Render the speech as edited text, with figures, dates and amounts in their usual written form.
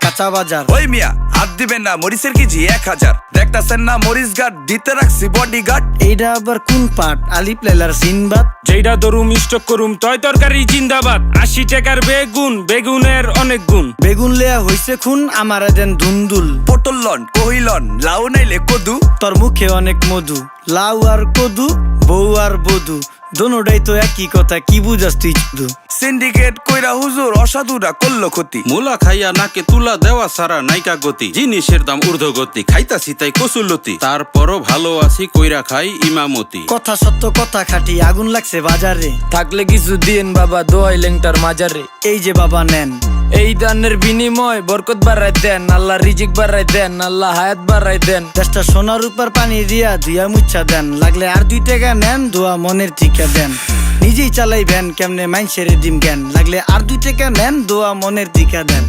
কাঁচা বাজার। ওই মিয়া হাত দিবেন না, মরিচের কেজি 1000। দেখতাছেন না মরিচ গার্ড দিতে রাখছি বডি গার্ড। এইটা আবার কোন পাট? আলিফ লাইলার সিনবাদ। যেইটা ধরুম স্টক করুম তয় তরকারি জিন্দাবাদ। 80 টাকার বেগুন, বেগুনের অনেক গুণ। বেগুন লেয়া হইছে খুন, আমারে দেন ধুন্দুল। পটল লন, কহিলন, লাউ নাইলে কদু। তোর মুখে অনেক মধু, লাউ আর কদু, বউ আর বধু, দোনোটাই তো একই কথা, কি বুঝাস তুই শুধু? সিন্ডিকেট কইরা হুজুর অসাধুরা করলো ক্ষতি। মুলা খাইয়া নাকে তুলা দেওয়া সারা নাইকা গতি। জিনিসের দাম ঊর্ধ্বগতি, খাইতাছি তাই কসুলতি। তারপরও ভালো আছি কইরা খাই ইমামতি। কথা সত্য কথা খাটি, আগুন লাগছে বাজারে। থাকলে কিছু দিয়েন বাবা, দোয়াই লেংটার মাজারে। এই যে বাবা নেন, এই দানের বিনিময় বরকত বাড়াই দেন, আল্লাহ রিজিক বাড়াই দেন, আল্লাহ হায়াত বাড়াই দেন। দেশটা সোনার উপর পানি দিয়া ধুইয়া মুচ্ছা দেন। লাগলে আর 2 টাকা নেন, দোয়া মনের ঠিকা দেন। নিজেই চালাই ভ্যান, কেমনে মাইনসেরে দিম জ্ঞান। লাগলে আর 2 টাকা নেন, দোয়া মনের ঠিকা দেন।